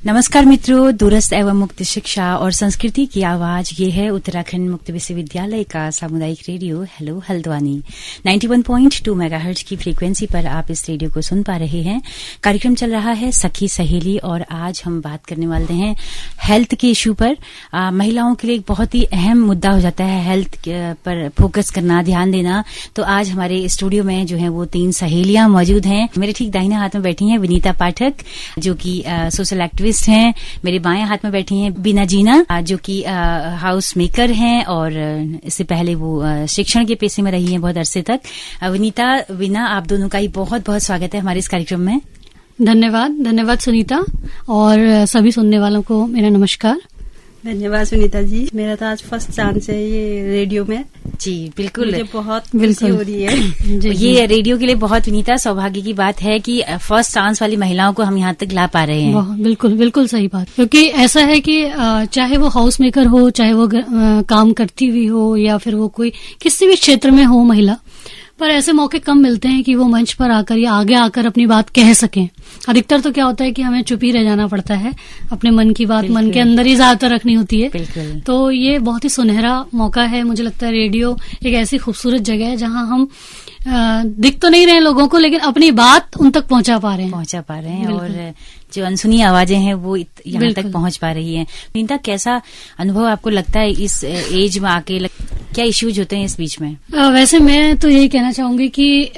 नमस्कार मित्रों, दूरस्थ एवं मुक्त शिक्षा और संस्कृति की आवाज ये है उत्तराखंड मुक्त विश्वविद्यालय का सामुदायिक रेडियो हेलो हल्द्वानी 91.2 मेगाहर्ट्ज की फ्रीक्वेंसी पर आप इस रेडियो को सुन पा रहे हैं। कार्यक्रम चल रहा है सखी सहेली और आज हम बात करने वाले हैं हेल्थ के इश्यू पर। महिलाओं के लिए एक बहुत ही अहम मुद्दा हो जाता है हेल्थ पर फोकस करना, ध्यान देना। तो आज हमारे स्टूडियो में जो है वो 3 सहेलियां मौजूद हैं। मेरे ठीक दाहिने हाथ में बैठी हैं विनीता पाठक जो कि सोशल एक्टिविस्ट हैं। मेरे बाएं हाथ में बैठी हैं बीना जीना जो कि हाउस मेकर हैं और इससे पहले वो शिक्षण के पेशे में रही हैं बहुत अरसे तक। विनीता, बीना, आप दोनों का ही बहुत बहुत स्वागत है हमारे इस कार्यक्रम में। धन्यवाद सुनीता और सभी सुनने वालों को मेरा नमस्कार। धन्यवाद सुनीता जी, मेरा तो आज फर्स्ट चांस है ये रेडियो में। जी बिल्कुल, मुझे बहुत खुशी हो रही है। ये रेडियो के लिए बहुत विनीता सौभाग्य की बात है कि फर्स्ट चांस वाली महिलाओं को हम यहाँ तक ला पा रहे हैं। बिल्कुल सही बात, क्योंकि ऐसा है कि चाहे वो हाउस मेकर हो, चाहे वो काम करती हुई हो या फिर वो कोई किसी भी क्षेत्र में हो महिला, पर ऐसे मौके कम मिलते हैं कि वो मंच पर आकर या आगे आकर अपनी बात कह सकें। अधिकतर तो क्या होता है कि हमें चुप ही रह जाना पड़ता है, अपने मन की बात मन के अंदर ही ज्यादातर रखनी होती है। तो ये बहुत ही सुनहरा मौका है। मुझे लगता है रेडियो एक ऐसी खूबसूरत जगह है जहां हम दिख तो नहीं रहे लोगों को, लेकिन अपनी बात उन तक पहुंचा पा रहे हैं और जो अनसुनी आवाजें हैं वो यहाँ तक पहुंच पा रही हैं। विनीता, कैसा अनुभव आपको लगता है इस एज में आके, क्या इश्यूज होते हैं इस बीच में? वैसे मैं तो यही कहना चाहूंगी कि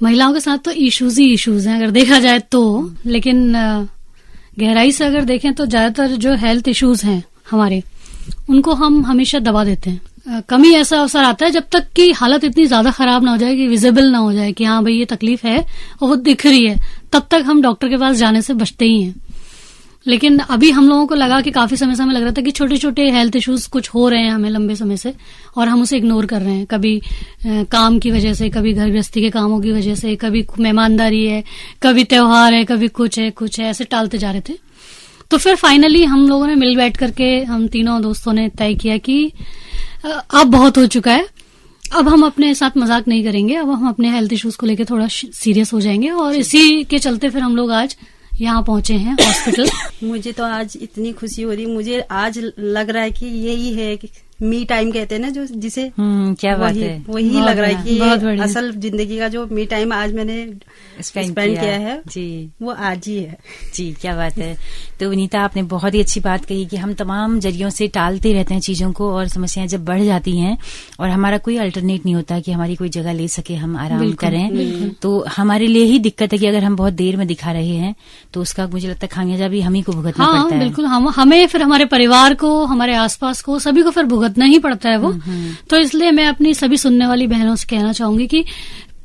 महिलाओं के साथ तो इश्यूज ही इश्यूज हैं अगर देखा जाए तो, लेकिन गहराई से अगर देखें तो ज्यादातर जो हेल्थ इश्यूज हैं हमारे, उनको हम हमेशा दबा देते हैं। कमी ऐसा अवसर आता है जब तक कि हालत इतनी ज्यादा खराब ना हो जाए कि विजिबल ना हो जाए कि हाँ भाई ये तकलीफ है और वो दिख रही है, तब तक हम डॉक्टर के पास जाने से बचते ही हैं। लेकिन अभी हम लोगों को लगा कि काफी समय से हमें लग रहा था कि छोटे छोटे हेल्थ इश्यूज कुछ हो रहे हैं हमें लंबे समय से और हम उसे इग्नोर कर रहे हैं। कभी काम की वजह से, कभी घर गृहस्थी के कामों की वजह से, कभी मेहमानदारी है, कभी त्योहार है, कभी कुछ है, ऐसे टालते जा रहे थे। तो फिर फाइनली हम लोगों ने मिल बैठ करके, हम तीनों दोस्तों ने तय किया कि अब बहुत हो चुका है, अब हम अपने साथ मजाक नहीं करेंगे, अब हम अपने हेल्थ इश्यूज को लेकर थोड़ा सीरियस हो जाएंगे और इसी के चलते फिर हम लोग आज यहाँ पहुंचे हैं हॉस्पिटल। मुझे तो आज इतनी खुशी हो रही, मुझे आज लग रहा है कि यही है कि मी टाइम कहते हैं ना जो जिसे, क्या बात है, वही लग रहा है कि असल जिंदगी का जो मी टाइम आज मैंने स्पेंड किया है जी, वो आज ही है। जी क्या बात है। तो विनीता, आपने बहुत ही अच्छी बात कही कि हम तमाम जरियों से टालते रहते हैं चीजों को और समस्याएं जब बढ़ जाती हैं और हमारा कोई अल्टरनेट नहीं होता कि हमारी कोई जगह ले सके, हम आराम करें, तो हमारे लिए ही दिक्कत है कि अगर हम बहुत देर में दिखा रहे हैं तो उसका मुझे लगता है खामियाजा भी हम ही को भुगतना पड़ता है। बिल्कुल, हमें फिर हमारे परिवार को, हमारे आसपास को, सभी को फिर भुगतना ही पड़ता है वो। तो इसलिए मैं अपनी सभी सुनने वाली बहनों से कहना चाहूंगी कि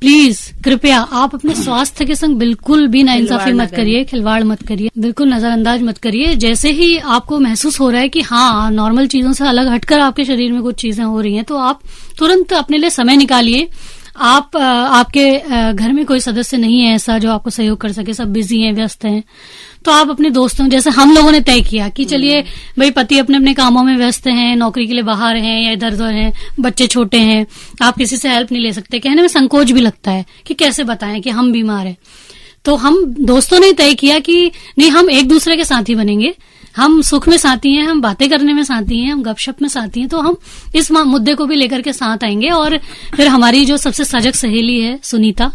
प्लीज कृपया आप अपने स्वास्थ्य के संग बिल्कुल भी नाइंसाफी मत करिए, खिलवाड़ मत करिए, बिल्कुल नजरअंदाज मत करिए। जैसे ही आपको महसूस हो रहा है कि हाँ नॉर्मल चीजों से अलग हटकर आपके शरीर में कुछ चीजें हो रही हैं, तो आप तुरंत अपने लिए समय निकालिए। आप आपके घर में कोई सदस्य नहीं है ऐसा जो आपको सहयोग कर सके, सब बिजी हैं, व्यस्त हैं, तो आप अपने दोस्तों, जैसे हम लोगों ने तय किया कि चलिए भाई पति अपने अपने कामों में व्यस्त हैं, नौकरी के लिए बाहर हैं या इधर उधर हैं, बच्चे छोटे हैं, आप किसी से हेल्प नहीं ले सकते, कहने में संकोच भी लगता है कि कैसे बताएं कि हम बीमार हैं। तो हम दोस्तों ने तय किया कि नहीं, हम एक दूसरे के साथी बनेंगे, हम सुख में साथी हैं, हम बातें करने में साथी हैं, हम गपशप में साथी हैं, तो हम इस मुद्दे को भी लेकर के साथ आएंगे। और फिर हमारी जो सबसे सजग सहेली है सुनीता,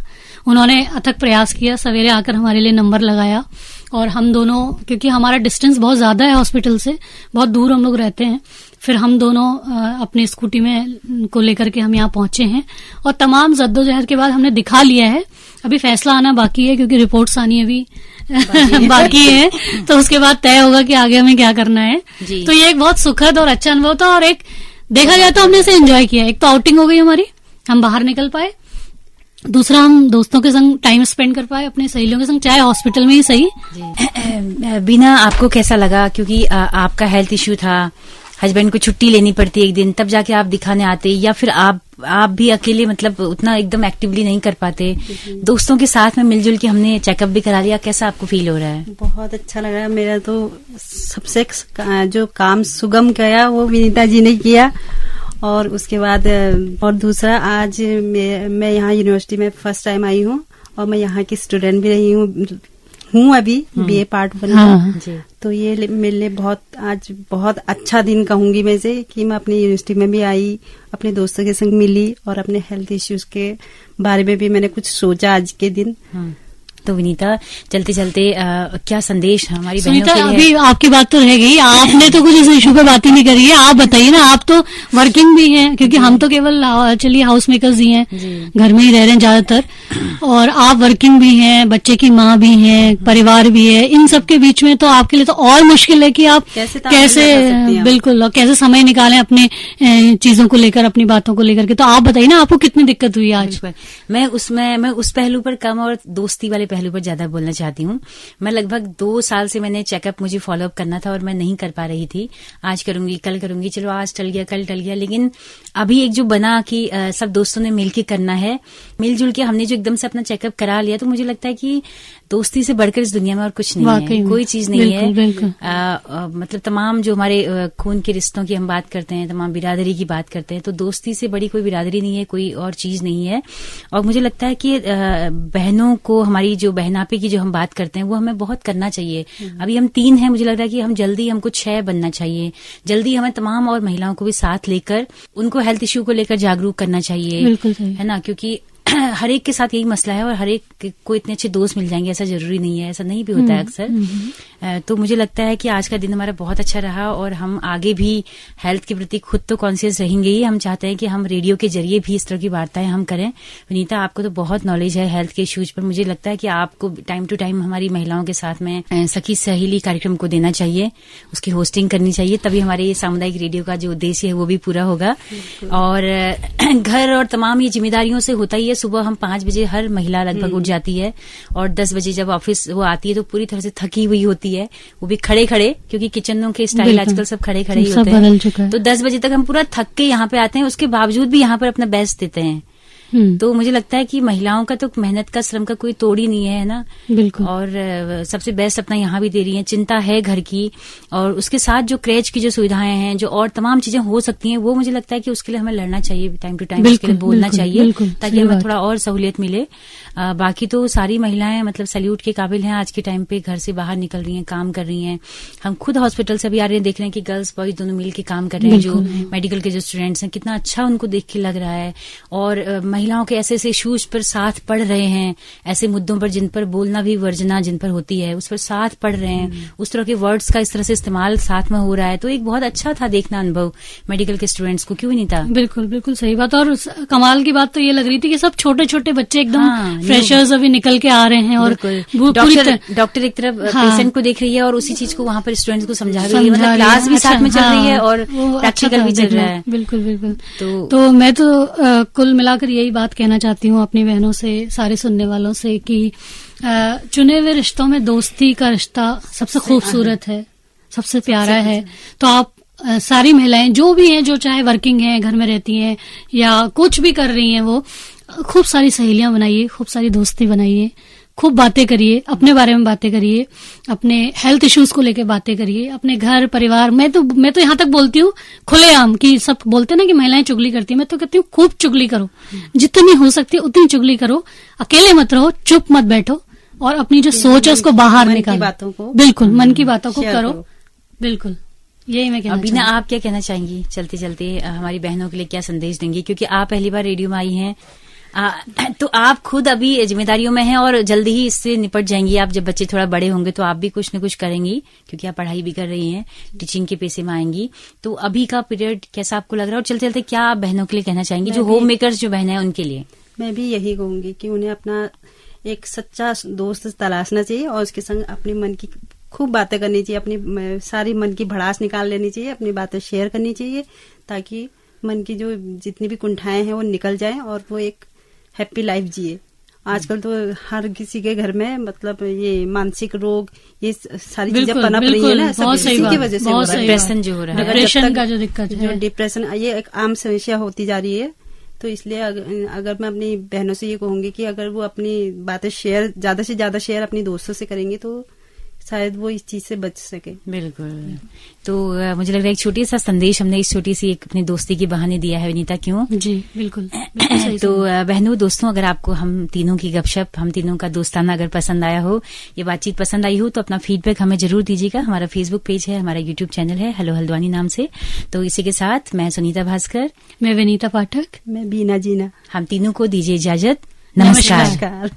उन्होंने अथक प्रयास किया, सवेरे आकर हमारे लिए नंबर लगाया और हम दोनों, क्योंकि हमारा डिस्टेंस बहुत ज्यादा है हॉस्पिटल से, बहुत दूर हम लोग रहते हैं, फिर हम दोनों अपनी स्कूटी में को लेकर के हम यहाँ पहुंचे हैं और तमाम जद्दोजहद के बाद हमने दिखा लिया है। अभी फैसला आना बाकी है क्योंकि रिपोर्ट्स आनी अभी बाकी है, तो उसके बाद तय होगा कि आगे हमें क्या करना है। तो ये एक बहुत सुखद और अच्छा अनुभव था और एक देखा जाए तो हमने इसे एंजॉय किया। एक तो आउटिंग हो गई हमारी, हम बाहर निकल पाए, दूसरा हम दोस्तों के संग टाइम स्पेंड कर पाए, अपने सहेलियों के संग, चाहे हॉस्पिटल में ही सही। बिना, आपको कैसा लगा? क्योंकि आपका हेल्थ इश्यू था, हस्बैंड को छुट्टी लेनी पड़ती एक दिन, तब जाके आप दिखाने आते, या फिर आप भी अकेले मतलब उतना एकदम एक्टिवली नहीं कर पाते, दोस्तों के साथ में मिलजुल के हमने चेकअप भी करा लिया, कैसा आपको फील हो रहा है? बहुत अच्छा लग रहा है। मेरा तो सबसे जो काम सुगम किया वो विनीता जी ने किया और उसके बाद और दूसरा आज मैं यहाँ यूनिवर्सिटी में फर्स्ट टाइम आई हूँ और मैं यहाँ की स्टूडेंट भी रही हूँ हूँ अभी BA पार्ट 1 हाँ। जी। तो ये मेरे लिए आज बहुत अच्छा दिन कहूंगी मैं से कि मैं अपनी यूनिवर्सिटी में भी आई, अपने दोस्तों के संग मिली और अपने हेल्थ इश्यूज के बारे में भी मैंने कुछ सोचा आज के दिन। तो विनीता, चलते चलते क्या संदेश हमारी बहनों सुनीता, के लिए? अभी आपकी बात तो रह गई, आपने तो कुछ इस इशू पे बात ही नहीं करी है। आप बताइए ना, आप तो वर्किंग भी हैं, क्योंकि हम तो केवल चलिए हाउस मेकर्स ही हैं, घर में ही रह रहे हैं ज्यादातर, और आप वर्किंग भी हैं, बच्चे की माँ भी हैं, परिवार भी है। इन सब के बीच में तो आपके लिए तो और मुश्किल है कि आप कैसे बिल्कुल और कैसे समय निकालें अपने चीजों को लेकर, अपनी बातों को लेकर के। तो आप बताइए ना, आपको कितनी दिक्कत हुई आज? मैं उस पहलू पर कम और दोस्ती वाले पहलू पर ज्यादा बोलना चाहती हूँ। मैं लगभग 2 साल से मैंने चेकअप मुझे फॉलोअप करना था और मैं नहीं कर पा रही थी। आज करूंगी, कल करूंगी, चलो आज टल गया, कल टल गया, लेकिन अभी एक जो बना कि सब दोस्तों ने मिलके करना है, मिलजुल के हमने जो एकदम से अपना चेकअप करा लिया, तो मुझे लगता है कि दोस्ती से बढ़कर इस दुनिया में और कुछ नहीं है, कोई चीज नहीं है। मतलब तमाम जो हमारे खून के रिश्तों की हम बात करते हैं, तमाम बिरादरी की बात करते हैं, तो दोस्ती से बड़ी कोई बिरादरी नहीं है, कोई और चीज नहीं है। और मुझे लगता है कि बहनों को, हमारी जो बहनापे की जो हम बात करते हैं, वो हमें बहुत करना चाहिए। अभी हम 3 हैं, मुझे लग रहा है कि हम जल्दी, हमको 6 बनना चाहिए। जल्दी हमें तमाम और महिलाओं को भी साथ लेकर उनको हेल्थ इश्यू को लेकर जागरूक करना चाहिए, है ना, क्योंकि हर एक के साथ यही मसला है और हर एक को इतने अच्छे दोस्त मिल जाएंगे ऐसा जरूरी नहीं है, ऐसा नहीं भी होता है अक्सर। तो मुझे लगता है कि आज का दिन हमारा बहुत अच्छा रहा और हम आगे भी हेल्थ के प्रति खुद तो कॉन्शियस रहेंगे ही। हम चाहते हैं कि हम रेडियो के जरिए भी इस तरह की वार्ताएं हम करें। विनीता, आपको तो बहुत नॉलेज है हेल्थ के इश्यूज पर। मुझे लगता है कि आपको टाइम टू टाइम हमारी महिलाओं के साथ में सखी सहेली कार्यक्रम को देना चाहिए, उसकी होस्टिंग करनी चाहिए, तभी हमारे ये सामुदायिक रेडियो का जो उद्देश्य है वो भी पूरा होगा। और घर और तमाम ये जिम्मेदारियों से होता ही है। सुबह हम 5 बजे हर महिला लगभग उठ जाती है और 10 बजे जब ऑफिस वो आती है तो पूरी तरह से थकी हुई होती है, वो भी खड़े खड़े, क्योंकि किचनों के स्टाइल आजकल सब खड़े खड़े ही होते हैं। तो 10 बजे तक हम पूरा थक के यहाँ पे आते हैं, उसके बावजूद भी यहाँ पर अपना बेस्ट देते हैं। तो मुझे लगता है कि महिलाओं का तो मेहनत का, श्रम का कोई तोड़ ही नहीं है ना। बिल्कुल। और सबसे बेस्ट अपना यहाँ भी दे रही हैं। चिंता है घर की और उसके साथ जो क्रेच की जो सुविधाएं हैं, जो और तमाम चीजें हो सकती हैं, वो मुझे लगता है कि उसके लिए हमें लड़ना चाहिए, टाइम टू टाइम उसके लिए बोलना चाहिए, ताकि हमें थोड़ा और सहूलियत मिले। बाकी तो सारी महिलाएं मतलब सैल्यूट के काबिल हैं आज के टाइम पे, घर से बाहर निकल रही हैं, काम कर रही हैं। हम खुद हॉस्पिटल से भी आ रहे हैं, देख रहे हैं कि गर्ल्स बॉयज दोनों मिल के काम कर रहे हैं। जो मेडिकल के जो स्टूडेंट्स हैं, कितना अच्छा उनको देख के लग रहा है। और महिलाओं के ऐसे ऐसे इश्यूज पर साथ पढ़ रहे हैं, ऐसे मुद्दों पर जिन पर बोलना भी वर्जना जिन पर होती है, उस पर साथ पढ़ रहे हैं। उस तरह के वर्ड्स का इस तरह से इस्तेमाल साथ में हो रहा है, तो एक बहुत अच्छा था देखना अनुभव मेडिकल के स्टूडेंट्स को, क्यों नहीं था? बिल्कुल बिल्कुल सही बात। और कमाल की बात तो ये लग रही थी कि सब छोटे छोटे बच्चे एकदम फ्रेशर्स अभी निकल के आ रहे हैं और डॉक्टर एक तरफ पेशेंट को देख रही है और उसी चीज को वहाँ पर स्टूडेंट्स को समझा रही है, मतलब क्लास भी साथ में चल रही है और प्रैक्टिकल भी चल रहा है। बिल्कुल बिल्कुल। तो मैं तो कुल मिलाकर यही बात कहना चाहती हूँ अपनी बहनों से, सारे सुनने वालों से, कि चुने हुए रिश्तों में दोस्ती का रिश्ता सबसे खूबसूरत है, सबसे प्यारा है। तो आप सारी महिलाएं जो भी हैं, जो चाहे वर्किंग हैं, घर में रहती हैं या कुछ भी कर रही हैं, वो खूब सारी सहेलियां बनाइए, खूब सारी दोस्ती बनाइए, खूब बातें करिए, अपने बारे में बातें करिए, अपने हेल्थ इश्यूज को लेके बातें करिए, अपने घर परिवार। मैं तो यहाँ तक बोलती हूँ खुलेआम, कि सब बोलते हैं ना कि महिलाएं चुगली करती हैं, मैं तो कहती हूँ खूब चुगली करो, जितनी हो सकती है उतनी चुगली करो, अकेले मत रहो, चुप मत बैठो और अपनी जो सोच है उसको बाहर निकालो। बिल्कुल, मन की बातों को करो। बिल्कुल, यही मैं कहना चाहूंगी। अभी आप क्या कहना चाहेंगी चलते चलते हमारी बहनों के लिए, क्या संदेश देंगी? क्योंकि आप पहली बार रेडियो में आई हैं, तो आप खुद अभी जिम्मेदारियों में हैं और जल्दी ही इससे निपट जाएंगी। आप जब बच्चे थोड़ा बड़े होंगे तो आप भी कुछ न कुछ करेंगी, क्योंकि आप पढ़ाई भी कर रही हैं, टीचिंग के पेशे में आएंगी। तो अभी का पीरियड कैसा आपको लग रहा है और चलते चलते क्या आप बहनों के लिए कहना चाहेंगी, जो होम मेकर्स जो बहन है उनके लिए? मैं भी यही कहूंगी कि उन्हें अपना एक सच्चा दोस्त तलाशना चाहिए और उसके संग अपने मन की खूब बातें करनी चाहिए, अपनी सारी मन की भड़ास निकाल लेनी चाहिए, अपनी बातें शेयर करनी चाहिए, ताकि मन की जो जितनी भी कुंठाएं हैं वो निकल जाएं और वो एक हैप्पी लाइफ जिए। आजकल तो हर किसी के घर में मतलब ये मानसिक रोग, ये सारी चीजें पनप रही है ना, सब इसी की वजह से हो रहा है। डिप्रेशन जो हो रहा है, डिप्रेशन का जो दिक्कत है, जो डिप्रेशन, ये एक आम समस्या होती जा रही है। तो इसलिए अगर मैं अपनी बहनों से ये कहूंगी कि अगर वो अपनी बातें शेयर ज्यादा से ज्यादा शेयर अपनी दोस्तों से करेंगे तो शायद वो इस चीज से बच सके। बिल्कुल। तो मुझे लग रहा है एक छोटी सा संदेश हमने इस छोटी सी एक अपनी दोस्ती के बहाने दिया है विनीता, क्यों? जी बिल्कुल, बिल्कुल सही। तो बहनों दोस्तों, अगर आपको हम तीनों की गपशप, हम तीनों का दोस्ताना अगर पसंद आया हो, ये बातचीत पसंद आई हो, तो अपना फीडबैक हमें जरूर दीजिएगा। हमारा फेसबुक पेज है, हमारा यूट्यूब चैनल है हेलो हल्द्वानी नाम से। तो इसी के साथ मैं सुनीता भास्कर, मैं विनीता पाठक, मैं बीना जीना, हम तीनों को दीजिए इजाजत। नमस्कार। नमस्कार।